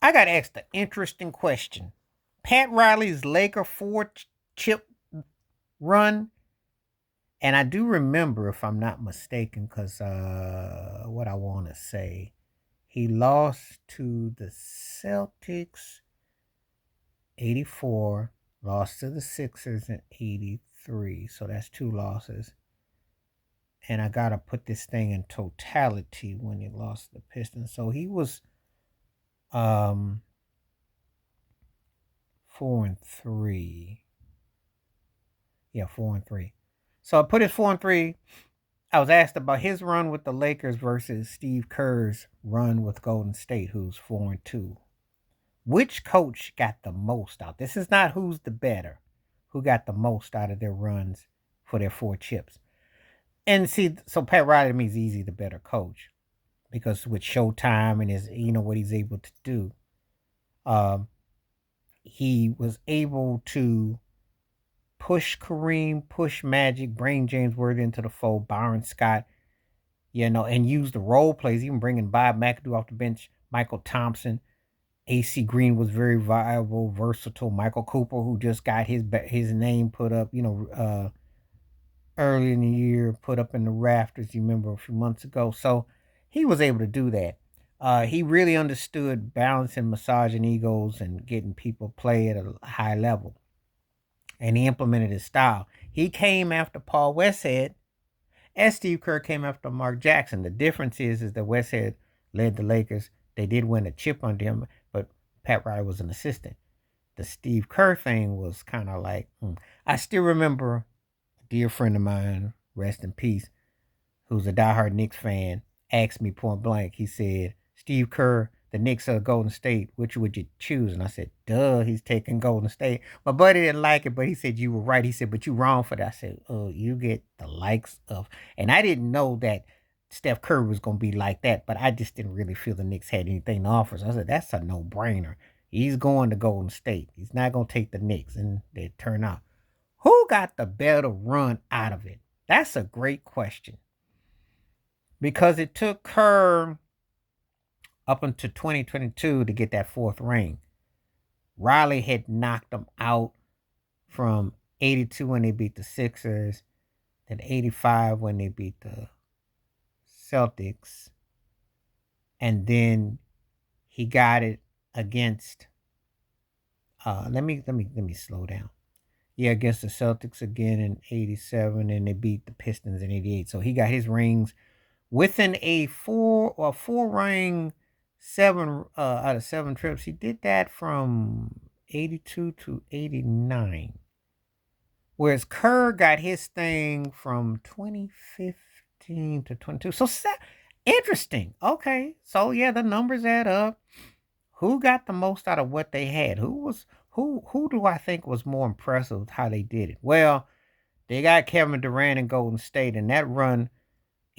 I got asked an interesting question. Pat Riley's Laker chip run, and I do remember, if I'm not mistaken, because what I want to say, he lost to the Celtics 84, lost to the Sixers in 83. So that's two losses. And I got to put this thing in totality when he lost to the Pistons. So he was um 4-3. Yeah, 4-3. So I put his 4-3. I was asked about his run with the Lakers versus Steve Kerr's run with Golden State, who's 4-2. Which coach got the most out? This is not who's the better, who got the most out of their runs for their four chips. And see, so Pat Riley to me is easy the better coach because with Showtime and his, what he's able to do, um, he was able to push Kareem, push Magic, bring James Worthy into the fold, Byron Scott, and use the role plays, even bringing Bob McAdoo off the bench, Michael Thompson. AC Green was very viable, versatile. Michael Cooper, who just got his name put up, early in the year, put up in the rafters, you remember a few months ago. So he was able to do that. He really understood balancing, massaging egos, and getting people play at a high level. And he implemented his style. He came after Paul Westhead, as Steve Kerr came after Mark Jackson. The difference is that Westhead led the Lakers. They did win a chip under him, but Pat Riley was an assistant. The Steve Kerr thing was kind of like, I still remember a dear friend of mine, rest in peace, who's a diehard Knicks fan, asked me point blank. He said, Steve Kerr, the Knicks or Golden State, which would you choose? And I said, duh, he's taking Golden State. My buddy didn't like it, but he said, you were right. He said, but you wrong for that. I said, oh, you get the likes of, and I didn't know that Steph Curry was going to be like that, but I just didn't really feel the Knicks had anything to offer. So I said, that's a no-brainer. He's going to Golden State. He's not going to take the Knicks. And they turn out. Who got the better run out of it? That's a great question. Because it took Kerr up until 2022 to get that fourth ring. Riley had knocked them out from 82 when they beat the Sixers, then 85 when they beat the Celtics, and then he got it against let me slow down. Yeah, against the Celtics again in 87, and they beat the Pistons in 88. So he got his rings within a four ring, seven out of 7 trips. He did that from 82 to 89. Whereas Kerr got his thing from 2015 to 22. So interesting. Okay. So yeah, the numbers add up. Who got the most out of what they had? Who do I think was more impressive with how they did it? Well, they got Kevin Durant in Golden State, and that run,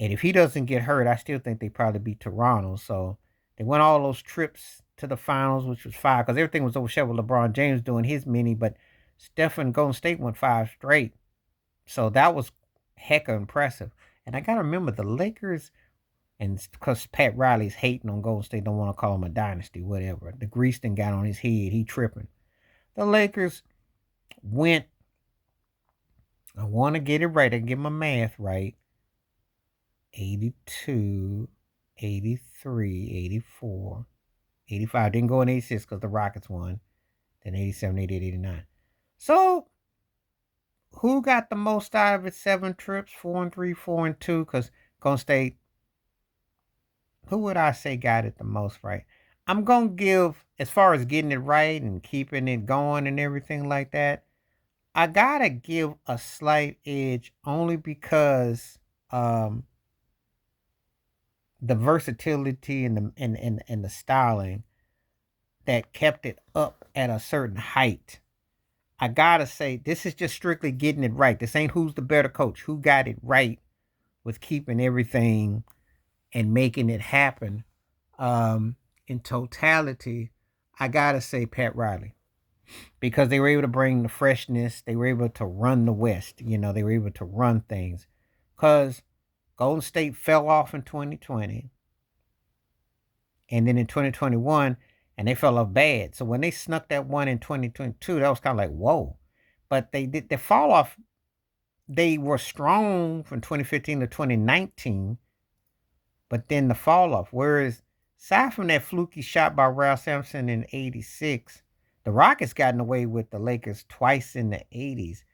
and if he doesn't get hurt, I still think they probably beat Toronto. So they went all those trips to the finals, which was 5, because everything was overshadowed with LeBron James doing his mini, but Stephen Golden State went 5 straight. So that was hecka impressive. And I got to remember the Lakers, and because Pat Riley's hating on Golden State, don't want to call him a dynasty, whatever. The grease thing got on his head. He tripping. The Lakers went, I want to get it right. I can get my math right. 82, 83, 84, 85. Didn't go in 86 because the Rockets won. Then 87, 88, 89. So, who got the most out of it? 7 trips, 4-3, 4-2. Because Golden State, who would I say got it the most right? I'm going to give, as far as getting it right and keeping it going and everything like that, I got to give a slight edge only because the versatility and the styling that kept it up at a certain height. I gotta say, this is just strictly getting it right. This ain't who's the better coach. Who got it right with keeping everything and making it happen in totality. I gotta say Pat Riley, because they were able to bring the freshness. They were able to run the West. They were able to run things. Because Golden State fell off in 2020. And then in 2021, and they fell off bad. So when they snuck that one in 2022, that was kind of like, whoa. But they did the fall off. They were strong from 2015 to 2019, but then the fall off. Whereas aside from that fluky shot by Ralph Sampson in '86, the Rockets gotten away with the Lakers twice in the '80s.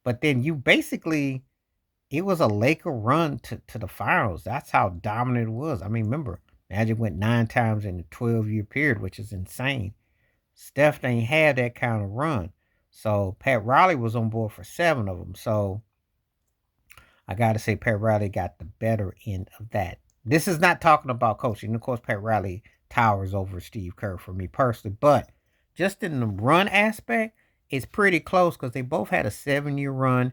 But then you basically, it was a Laker run to the finals. That's how dominant it was. I mean, remember, Magic went 9 times in a 12-year period, which is insane. Steph ain't had that kind of run. So Pat Riley was on board for 7 of them. So I got to say, Pat Riley got the better end of that. This is not talking about coaching. Of course, Pat Riley towers over Steve Kerr for me personally. But just in the run aspect, it's pretty close because they both had a 7-year run.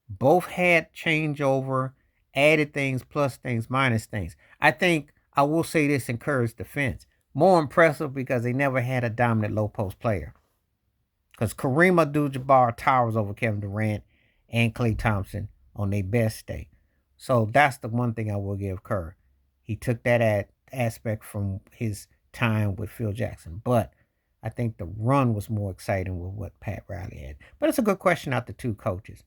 Both had changeover, added things, plus things, minus things. I think I will say this in Kerr's defense. More impressive because they never had a dominant low post player. Because Kareem Abdul-Jabbar towers over Kevin Durant and Klay Thompson on their best day. So that's the one thing I will give Kerr. He took that aspect from his time with Phil Jackson. But I think the run was more exciting with what Pat Riley had. But it's a good question out the two coaches.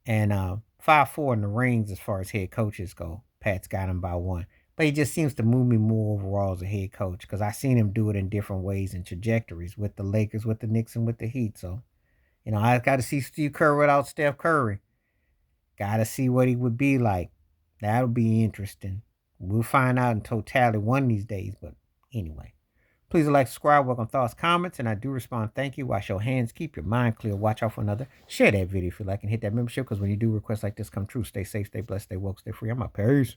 And 5-4 in the rings as far as head coaches go. Pat's got him by 1. But he just seems to move me more overall as a head coach because I've seen him do it in different ways and trajectories with the Lakers, with the Knicks, and with the Heat. So, I got to see Steve Kerr without Steph Curry. Got to see what he would be like. That'll be interesting. We'll find out in totality one of these days. But anyway, please like, subscribe, welcome thoughts, comments, and I do respond. Thank you. Wash your hands. Keep your mind clear. Watch out for another. Share that video if you like and hit that membership because when you do requests like this come true, stay safe, stay blessed, stay woke, stay free. I'm out. Peace.